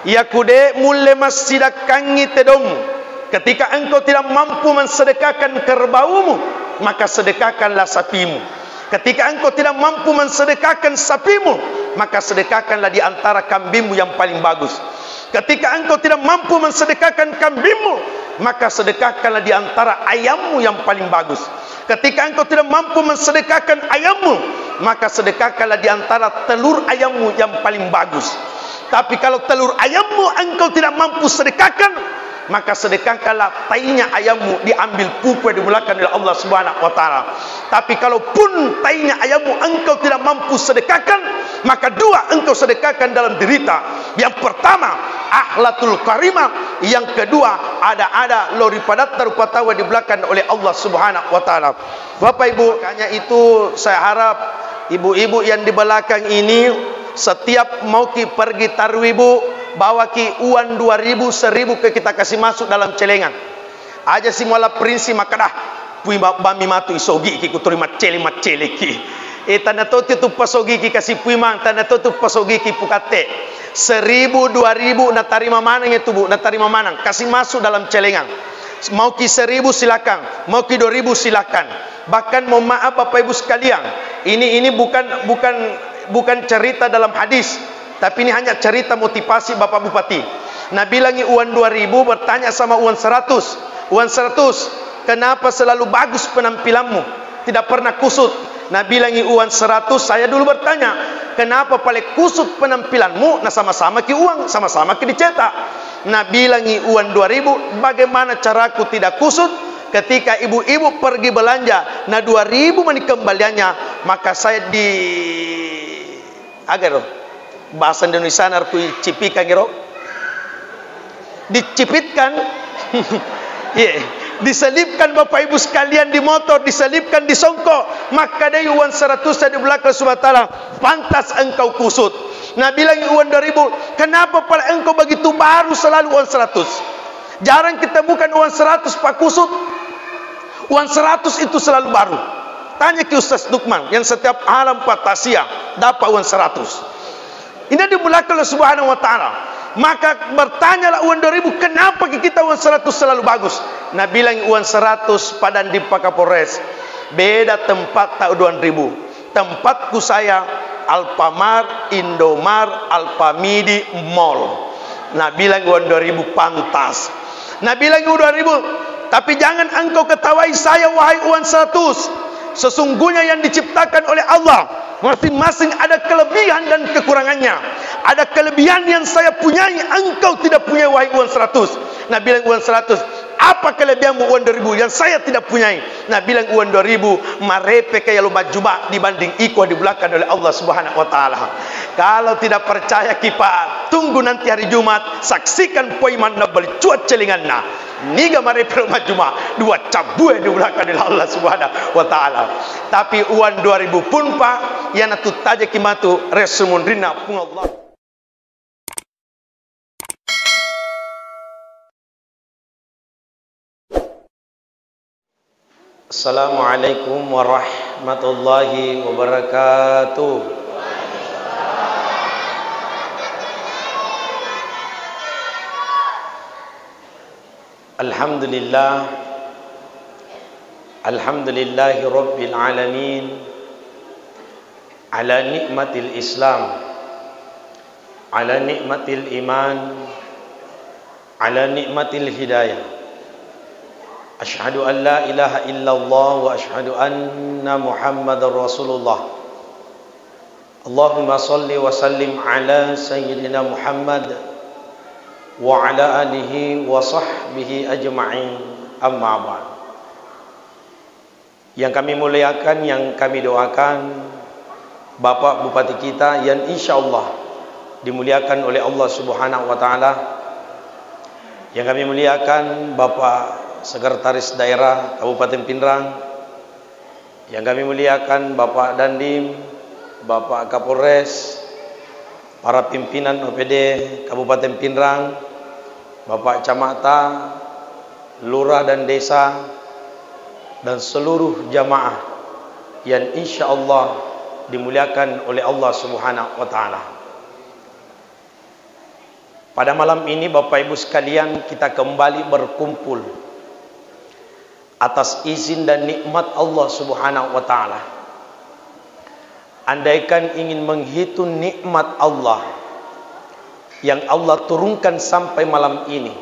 Ya kude mulle masjidakangi tedom. Ketika engkau tidak mampu mensedekahkan kerbaumu, maka sedekahkanlah sapimu. Ketika engkau tidak mampu mensedekahkan sapimu, maka sedekahkanlah di antara kambingmu yang paling bagus. Ketika engkau tidak mampu mensedekahkan kambingmu, maka sedekahkanlah di antara ayammu yang paling bagus. Ketika engkau tidak mampu mensedekahkan ayammu, maka sedekahkanlah di antara telur ayammu yang paling bagus. Tapi kalau telur ayammu engkau tidak mampu sedekahkan, maka sedekahkanlah tainya ayammu, diambil pupu yang dimulakan oleh Allah Subhanahu wa taala. Tapi kalaupun tainya ayammu engkau tidak mampu sedekahkan, maka dua engkau sedekahkan dalam derita. Yang pertama akhlatul karimah, yang kedua ada lori padat tarupatawa dibelakang oleh Allah Subhanahu wa taala. Bapak Ibu, makanya itu saya harap ibu-ibu yang di belakang ini setiap mau ki pergi tarawih Bu, bawa ki uang 2.000, 1.000 ke kita kasih masuk dalam celengan. Aja si muala prinsi maka dah pui bami matu isogi ki kuturi macele ki. Tanda toti tu pasogi ki kasih pui mang, tanda toti pasogi ki pukate. 1.000, 2.000 na tarima manang itu Bu, na tarima manang kasih masuk dalam celengan. Mau ki 1.000 silakan, mau ki 2.000 silakan. Bahkan mohon maaf Bapak Ibu sekalian, ini bukan cerita dalam hadis, tapi ini hanya cerita motivasi Bapak Bupati. Nabi bilangi uang 2.000 bertanya sama uang 100. Uang 100, kenapa selalu bagus penampilanmu? Tidak pernah kusut. Nabi bilangi uang 100, saya dulu bertanya, kenapa paling kusut penampilanmu? Nah sama-sama ki uang, sama-sama ki dicetak. Nabi bilangi uang 2.000, bagaimana caraku tidak kusut? Ketika ibu-ibu pergi belanja, nah 2.000 mani kembaliannya, maka saya di agar bahasa Indonesia narku cipikan gero, dicipitkan, diselipkan Bapak Ibu sekalian di motor, diselipkan di songkok, maka dari uang 100 di belakang Subhanahu wa taala, pantas engkau kusut. Nah bilang uang 2.000, kenapa pada engkau begitu baru selalu uang 100? Jarang kita bukan uang 100 Pak kusut. Uang 100 itu selalu baru. Tanya ke Ustaz Dukman yang setiap alam Patasia dapat uang 100. Ini dimulakan oleh Subhanahu wa taala. Maka bertanyalah uang 2.000, kenapa kita uang 100 selalu bagus? Nah bilang uang 100 padan di Pakapolres. Beda tempat tak 2.000. Tempatku saya Alfamart, Indomart, Alfamidi, Mall. Nah bilang uang 2.000 pantas. Nah bilang uang 2.000, tapi jangan engkau ketawai saya wahai uang 100. Sesungguhnya yang diciptakan oleh Allah masing-masing ada kelebihan dan kekurangannya. Ada kelebihan yang saya punyai, engkau tidak punya wahai uang 100. Nah bilang uang 100, apa kelebihanmu uang 2.000 yang saya tidak punyai? Nah bilang uang 2.000 marepe kaya lumba jubah dibanding iko di belakang oleh Allah Subhanahu wa taala. Kalau tidak percaya kipa, tunggu nanti hari Jumat, saksikan poiman na beli cuat celinganna. Niga marepe lumba jubah, dua cabue di belakang oleh Allah Subhanahu wa taala. Tapi uang 2.000 pun Pak, yang natu taja kimatu resumundrina pun Allah. Assalamualaikum warahmatullahi wabarakatuh. Alhamdulillah, alhamdulillahi rabbil alamin, ala nikmatil Islam, ala nikmatil iman, ala nikmatil hidayah. Asyhadu an la ilaha illallah wa asyhadu anna Muhammadar Rasulullah. Allahumma salli wa sallim ala sayyidina Muhammad wa ala alihi wa sahbihi ajma'in, amma ba'd. Yang kami muliakan, yang kami doakan Bapak Bupati kita yang insyaallah dimuliakan oleh Allah Subhanahu wa taala. Yang kami muliakan Bapak Sekretaris Daerah Kabupaten Pinrang, yang kami muliakan Bapak Dandim, Bapak Kapolres, para pimpinan OPD Kabupaten Pinrang, Bapak Camata, Lurah dan Desa, dan seluruh jamaah yang insyaallah dimuliakan oleh Allah Subhanahu wa taala. Pada malam ini Bapak Ibu sekalian, kita kembali berkumpul atas izin dan nikmat Allah Subhanahu wa taala. Andaikan ingin menghitung nikmat Allah yang Allah turunkan sampai malam ini,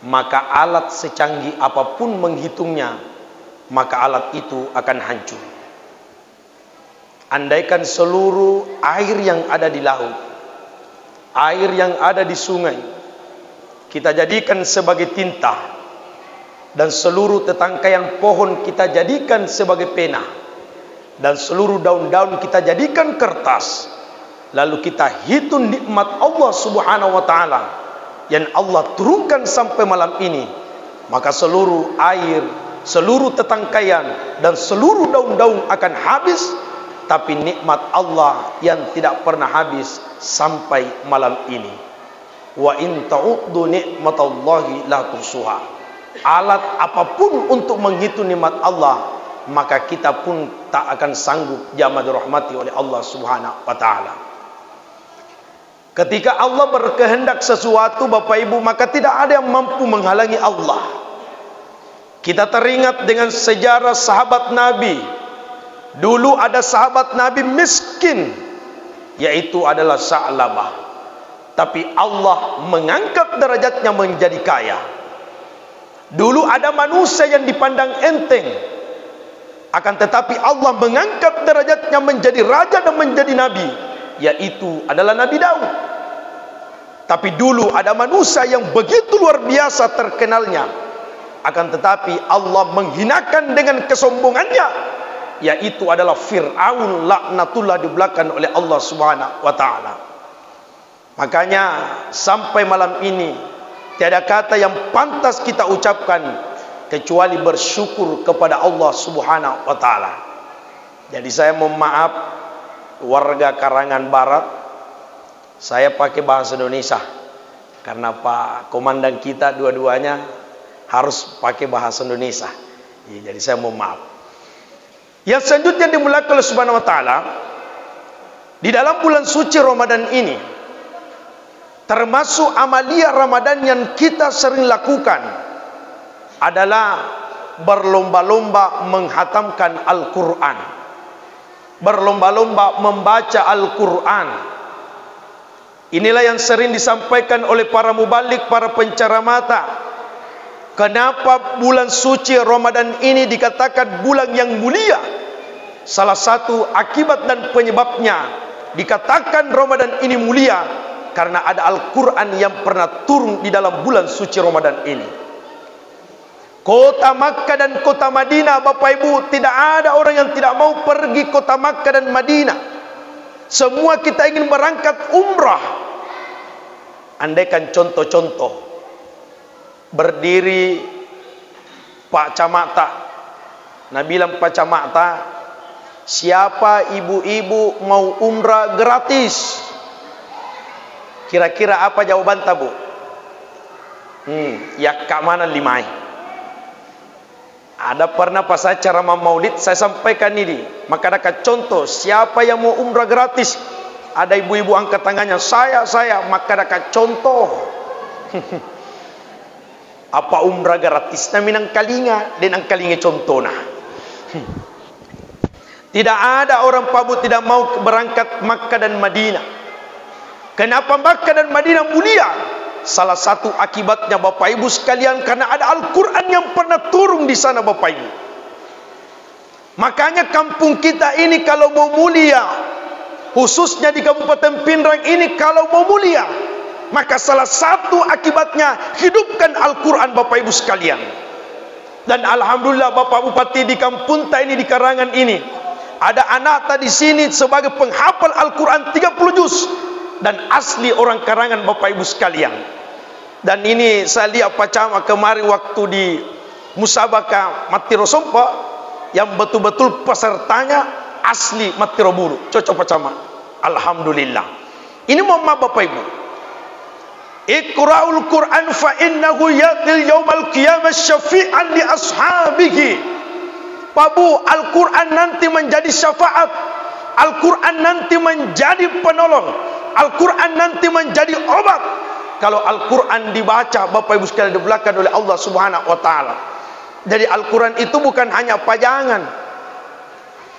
maka alat secanggih apapun menghitungnya, maka alat itu akan hancur. Andaikan seluruh air yang ada di laut, air yang ada di sungai, kita jadikan sebagai tinta, dan seluruh tetangkaian pohon kita jadikan sebagai pena, dan seluruh daun-daun kita jadikan kertas, lalu kita hitung nikmat Allah Subhanahu wa taala yang Allah turunkan sampai malam ini, maka seluruh air, seluruh tetangkaian dan seluruh daun-daun akan habis. Tapi nikmat Allah yang tidak pernah habis sampai malam ini. Wa in ta'uddu nikmatallahi la tuhsuha. Alat apapun untuk menghitung nikmat Allah, maka kita pun tak akan sanggup jama dirahmati oleh Allah Subhanahu wa taala. Ketika Allah berkehendak sesuatu Bapak Ibu, maka tidak ada yang mampu menghalangi Allah. Kita teringat dengan sejarah sahabat Nabi. Dulu ada sahabat Nabi miskin, yaitu adalah Sa'labah. Tapi Allah mengangkat derajatnya menjadi kaya. Dulu ada manusia yang dipandang enteng, akan tetapi Allah mengangkat derajatnya menjadi raja dan menjadi nabi, yaitu adalah Nabi Daud. Tapi dulu ada manusia yang begitu luar biasa terkenalnya, akan tetapi Allah menghinakan dengan kesombongannya, yaitu adalah Fir'aun laknatullah di belakang oleh Allah Subhanahu wa taala. Makanya sampai malam ini tiada kata yang pantas kita ucapkan kecuali bersyukur kepada Allah Subhanahu wa taala. Jadi saya mohon maaf warga Karangan Barat, saya pakai bahasa Indonesia karena Pak Komandan kita dua-duanya harus pakai bahasa Indonesia. Jadi saya mohon maaf. Yang selanjutnya dimulakan oleh Subhanahu wa taala di dalam bulan suci Ramadan ini, termasuk amalia Ramadan yang kita sering lakukan adalah berlomba-lomba menghatamkan Al-Quran, berlomba-lomba membaca Al-Quran. Inilah yang sering disampaikan oleh para mubalik, para penceramata. Kenapa bulan suci Ramadan ini dikatakan bulan yang mulia? Salah satu akibat dan penyebabnya dikatakan Ramadan ini mulia karena ada Al-Quran yang pernah turun di dalam bulan suci Ramadan ini. Kota Makkah dan kota Madinah, Bapak Ibu, tidak ada orang yang tidak mau pergi kota Makkah dan Madinah. Semua kita ingin berangkat umrah. Andaikan contoh-contoh, berdiri Pak Camata, nah bilang Pak Camata, siapa ibu-ibu mau umrah gratis? Kira-kira apa jawaban tabu? Ya kak mana limai? Ada pernah pas saya ceramah maulid saya sampaikan ini, maka ada contoh siapa yang mau umrah gratis? Ada ibu-ibu angkat tangannya, saya, maka ada contoh. Apa umrah gratis na minang kalinga dan ang kalinga contohna. Tidak ada orang Pabu tidak mau berangkat Makkah dan Madinah. Kenapa Makkah dan Madinah mulia? Salah satu akibatnya Bapak Ibu sekalian karena ada Al-Quran yang pernah turun di sana Bapak Ibu. Makanya kampung kita ini kalau mau mulia, khususnya di Kabupaten Pindrang ini kalau mau mulia, maka salah satu akibatnya hidupkan Al-Quran Bapak Ibu sekalian. Dan Alhamdulillah Bapak Bupati di kampung kita ini di Karangan ini ada anak tadi sini sebagai penghafal Al-Quran 30 juz dan asli orang Karangan Bapak Ibu sekalian. Dan ini saya lihat Pacama kemarin waktu di Musabaka Matiro Sompa yang betul-betul pesertanya asli Matiro Bulu. Cocok Pacama. Alhamdulillah. Ini mohon Bapak Ibu. Iqra'ul Quran fa innahu yatil yaumal qiyamah syafi'an li ashabihi. Pabu, Al-Quran nanti menjadi syafaat. Al-Quran nanti menjadi penolong. Al-Quran nanti menjadi obat kalau Al-Quran dibaca, Bapak Ibu sekalian, dibelakang oleh Allah Subhanahu wa Ta'ala. Jadi Al-Quran itu bukan hanya pajangan.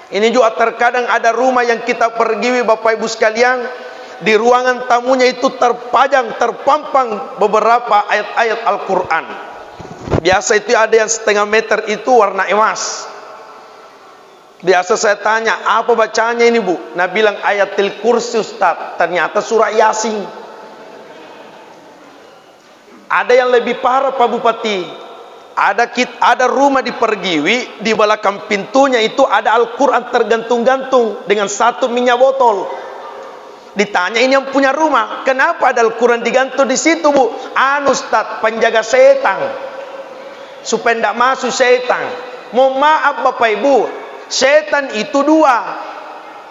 Ini juga terkadang ada rumah yang kita pergi, Bapak Ibu sekalian, di ruangan tamunya itu terpajang, terpampang beberapa ayat-ayat Al-Quran. Biasa itu ada yang setengah meter itu warna emas. Biasa saya tanya, apa bacanya ini Bu? Nah bilang ayatil kursi Ustaz. Ternyata surah Yasin. Ada yang lebih parah Pak Bupati. Ada rumah di Pergiwi, di belakang pintunya itu ada Al-Quran tergantung-gantung dengan satu minyak botol. Ditanya ini yang punya rumah, kenapa ada Al-Quran digantung di situ Bu? Anu Ustaz, penjaga setan, supaya tidak masuk setan. Mohon maaf Bapak Ibu, setan itu dua,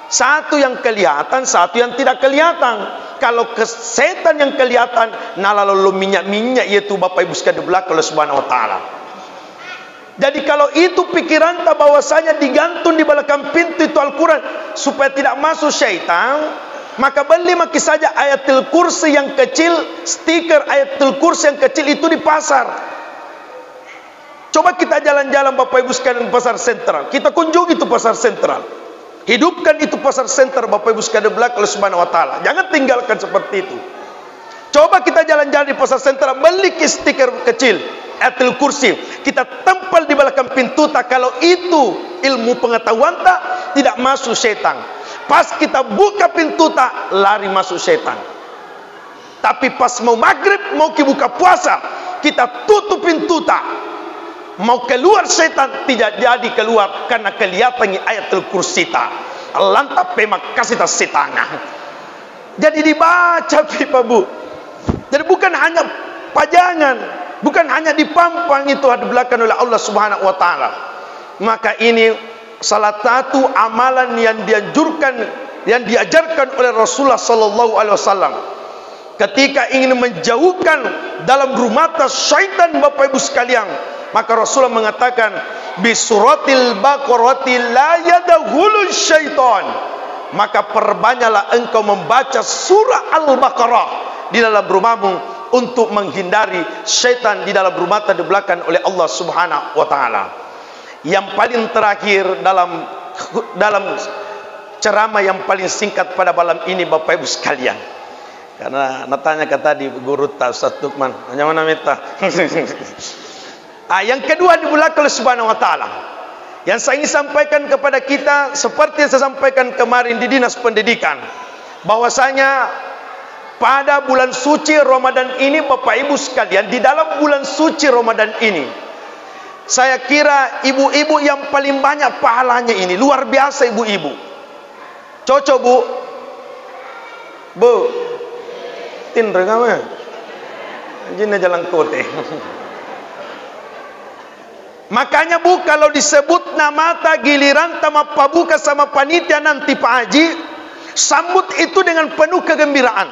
satu yang kelihatan, satu yang tidak kelihatan. Kalau setan yang kelihatan, nah lalu minyak-minyak yaitu Bapak Ibu sekalian di belakang Allah Subhanahu wa Ta'ala. Jadi kalau itu pikiran tak bahwasanya digantung di belakang pintu itu Al-Quran supaya tidak masuk syaitan, maka beli maki saja ayatul kursi yang kecil, stiker ayatul kursi yang kecil itu di pasar. Coba kita jalan-jalan Bapak Ibu sekalian di pasar sentral, kita kunjungi itu pasar sentral, hidupkan itu pasar sentral Bapak Ibu sekalian di belakang Allah Subhanahu wa Ta'ala. Jangan tinggalkan seperti itu. Coba kita jalan-jalan di pasar sentral, beli stiker kecil ayatul kursi, kita tempel di belakang pintu tak. Kalau itu ilmu pengetahuan tak, tidak masuk setan. Pas kita buka pintu tak, lari masuk setan. Tapi pas mau maghrib, mau buka puasa, kita tutup pintu tak, mau keluar setan tidak jadi keluar karena kelihatan ayatul kursi tak. Lantap pemak kasih tak setengah. Jadi dibaca Pak Bu. Jadi bukan hanya pajangan, bukan hanya dipampang itu di belakang oleh Allah Subhanahu wa Ta'ala. Maka ini salah satu amalan yang dianjurkan, yang diajarkan oleh Rasulullah sallallahu alaihi wasallam ketika ingin menjauhkan dalam rumah syaitan Bapak Ibu sekalian. Maka Rasulullah mengatakan bisuratil baqarati la yadkhulu syaitan. Maka perbanyaklah engkau membaca surah Al-Baqarah di dalam rumahmu untuk menghindari syaitan di dalam rumah di belakang oleh Allah Subhanahu wa Ta'ala. Yang paling terakhir dalam ceramah yang paling singkat pada malam ini Bapak Ibu sekalian, karena natanya kata di guru ta Ustaz Lukman hanya mana minta. Yang kedua di belakang Allah Subhanahu wa Ta'ala yang saya ingin sampaikan kepada kita, seperti yang saya sampaikan kemarin di Dinas Pendidikan, bahwasanya pada bulan suci Ramadan ini Bapak Ibu sekalian, di dalam bulan suci Ramadan ini, saya kira ibu-ibu yang paling banyak pahalanya ini, luar biasa ibu-ibu. Cocok Bu? Bu Tindra kamu ya? Jina jalan kote. Makanya Bu, kalau disebut nama tak giliran sama pabuka sama panitia nanti Pak Haji, sambut itu dengan penuh kegembiraan.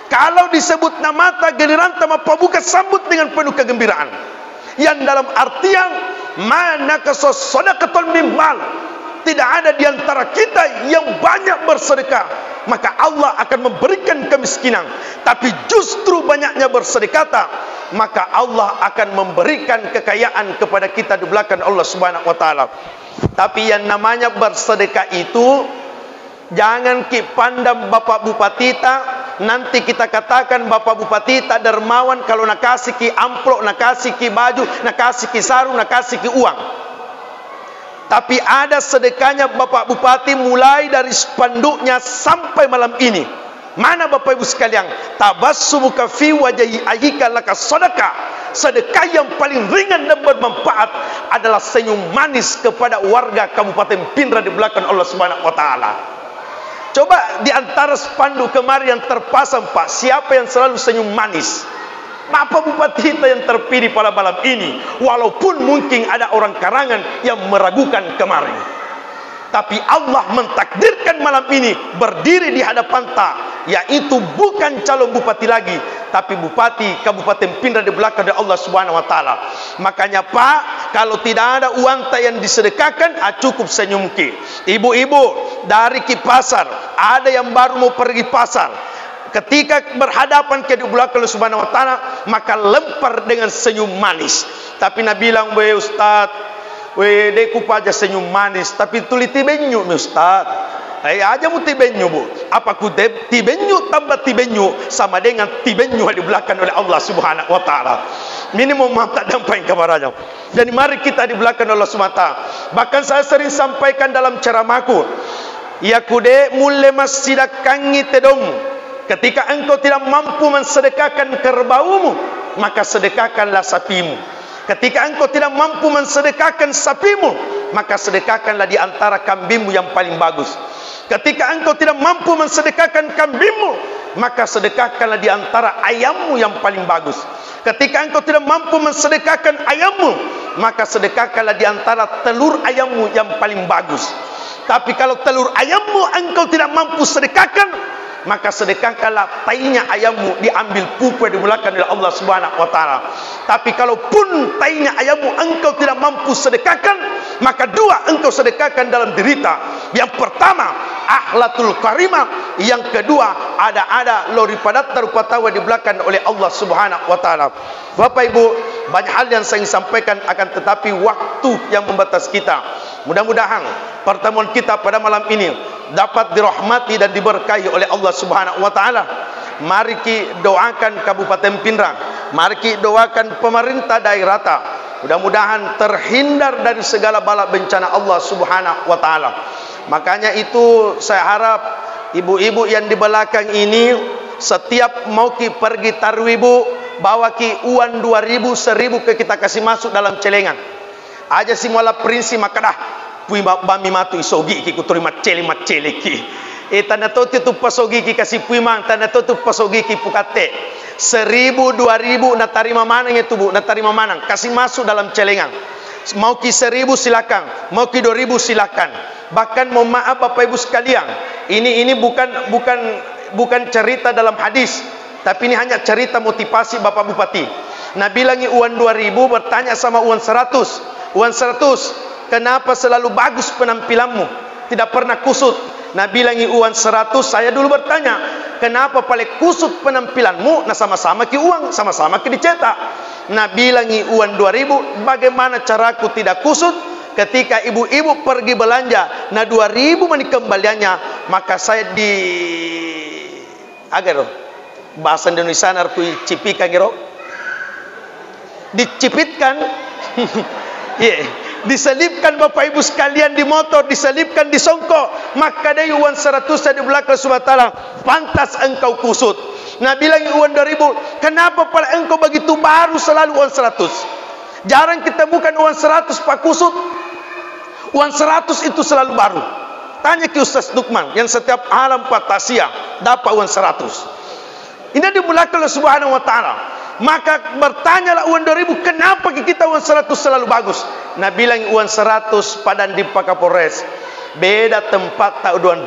Kalau disebut nama tak giliran sama pabuka, sambut dengan penuh kegembiraan. Yang dalam artian mana kasos sedekahul mimmal, tidak ada di antara kita yang banyak bersedekah, maka Allah akan memberikan kemiskinan. Tapi justru banyaknya bersedekah, maka Allah akan memberikan kekayaan kepada kita di belakang Allah Subhanahu wa Ta'ala. Tapi yang namanya bersedekah itu jangan ki pandang Bapak Bupati tak, nanti kita katakan Bapak Bupati tak dermawan kalau nak kasih ki amplop, nak kasih ki baju, nak kasih ki sarung, nak kasih ki uang. Tapi ada sedekahnya Bapak Bupati mulai dari spanduknya sampai malam ini. Mana Bapak Ibu sekalian? Tabassumuka fi wajhi ayyika laka sedekah. Sedekah yang paling ringan dan bermanfaat adalah senyum manis kepada warga Kabupaten Pindra di belakang Allah Subhanahu wa Ta'ala. Coba di antara spanduk kemarin yang terpasang Pak, siapa yang selalu senyum manis? Bapak Bupati kita yang terpilih pada malam ini, walaupun mungkin ada orang karangan yang meragukan kemarin, tapi Allah mentakdirkan malam ini berdiri di hadapan ta, yaitu bukan calon bupati lagi, tapi bupati Kabupaten Pindra di belakang dari Allah Subhanahu wa taala. Makanya Pak, kalau tidak ada uang yang disedekahkan, cukup senyum ki. Ibu-ibu dari ki pasar, ada yang baru mau pergi pasar, ketika berhadapan ke di belakang Allah Subhanahu wa taala, maka lempar dengan senyum manis. Tapi Nabi bilang, "We Ustaz, we deku paja senyum manis, tapi tuliti benyu mi Ustaz." Aja mu tibenyu bu. Apa ku tibenyu tambah tibenyu sama dengan tibenyu di belakang oleh Allah Subhanahu wa taala. Minimum mata dampai kabaranya. Jadi mari kita di belakang Allah Subhanahu wa taala. Bahkan saya sering sampaikan dalam ceramahku, ya kude mulle masjid kangi tedom. Ketika engkau tidak mampu mensedekahkan kerbaumu, maka sedekahkanlah sapimu. Ketika engkau tidak mampu mensedekahkan sapimu, maka sedekahkanlah di antara kambingmu yang paling bagus. Ketika engkau tidak mampu mensedekahkan kambingmu, maka sedekahkanlah di antara ayammu yang paling bagus. Ketika engkau tidak mampu mensedekahkan ayammu, maka sedekahkanlah di antara telur ayammu yang paling bagus. Tapi kalau telur ayammu engkau tidak mampu sedekahkan, maka sedekahkanlah tainya ayammu, diambil pupu di belakang oleh Allah Subhanahu wa taala. Tapi kalaupun tainya ayammu engkau tidak mampu sedekahkan, maka dua engkau sedekahkan dalam derita. Yang pertama akhlatul karimah, yang kedua ada lori padat tarupatawa di belakang oleh Allah Subhanahu wa taala. Bapak Ibu, banyak hal yang saya ingin sampaikan, akan tetapi waktu yang membatas kita. Mudah-mudahan pertemuan kita pada malam ini dapat dirahmati dan diberkahi oleh Allah Subhanahu wa taala. Mari kita doakan Kabupaten Pindra, mari kita doakan pemerintah daerah ta. Mudah-mudahan terhindar dari segala bala bencana Allah Subhanahu wa taala. Makanya itu saya harap ibu-ibu yang di belakang ini, setiap mau ki pergi taruh ibu, bawa ki uang 2.000, 1.000 ke kita kasih masuk dalam celengan. Aja si mula prinsi maka dah pui bami matu isogi ki kuturi macele ki. Tanda tu tu pasogi ki kasih pui mang, tanda tu pasogi ki pukate. 1.000, 2.000 na tarima manang itu bu, na tarima manang kasih masuk dalam celengan. Mau ki 1.000 silakan, mau ki 2.000 silakan. Bahkan mohon maaf Bapak Ibu sekalian, ini bukan cerita dalam hadis, tapi ini hanya cerita motivasi Bapak Bupati. Nabi bilangi uang 2.000 bertanya sama uang 100. Uang 100, kenapa selalu bagus penampilanmu, tidak pernah kusut? Nabi bilangi uang 100, saya dulu bertanya, kenapa paling kusut penampilanmu? Nah sama-sama ki uang, sama-sama ki dicetak. Nabi bilangi uang 2.000, bagaimana caraku tidak kusut? Ketika ibu-ibu pergi belanja, nah 2.000 mani kembaliannya, maka saya di agar bahasa Indonesia narku cipikan gero, dicipitkan. Diselipkan Bapak Ibu sekalian di motor, diselipkan di songkok, maka dari uang 100 di belakang Subhanahu wa taala, pantas engkau kusut. Nah bilang uang 2.000, kenapa pada engkau begitu baru selalu uang 100? Jarang kita bukan uang 100 Pak kusut. Uang 100 itu selalu baru. Tanya ke Ustaz Dukman yang setiap alam Patasia dapat uang 100. Ini di belakang Subhanahu wa taala. Maka bertanyalah uang 2.000, kenapa kita uang 100 selalu bagus? Nah bilang uang 100 padan di Pakapolres, beda tempat tak 2.000.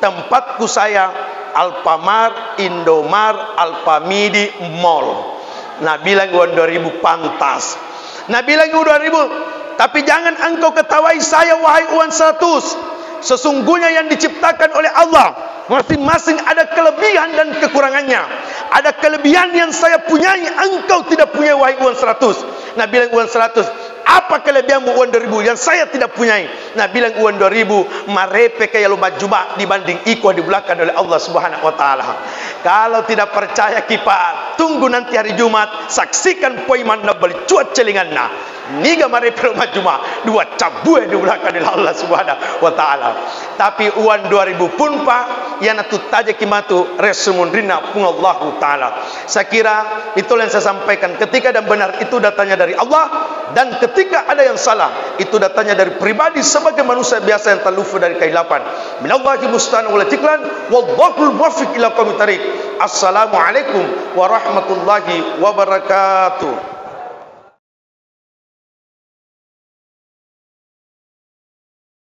Tempatku saya Alfamart, Indomart, Alfamidi, Mall. Nah bilang uang 2.000 pantas. Nah bilang uang 2.000, tapi jangan engkau ketawai saya wahai uang 100. Sesungguhnya yang diciptakan oleh Allah masing-masing ada kelebihan dan kekurangannya. Ada kelebihan yang saya punyai, engkau tidak punya wahai uang 100. Nah bilang uang 100, apa kelebihanmu uang 2.000 yang saya tidak punyai? Nah bilang uang 2.000 marepe kayak lomba jubah dibanding iko di belakang oleh Allah Subhanahu wa taala. Kalau tidak percaya kita tunggu nanti hari Jumat, saksikan poiman na beli cuat celinganna. Niga marepe lomba jubah dua cabue di belakang oleh Allah Subhanahu wa taala. Tapi uang 2.000 pun Pak, yang atu taja kimatu resumundrina pun Allah taala. Saya kira itulah yang saya sampaikan. Ketika dan benar itu datanya dari Allah, dan ketika ada yang salah itu datanya dari pribadi sebagai manusia biasa yang terlufu dari keilapan. Minallahi musta'an wal tiklan wallahul muwaffiq ila aqwamit thariq. Assalamualaikum warahmatullahi wabarakatuh.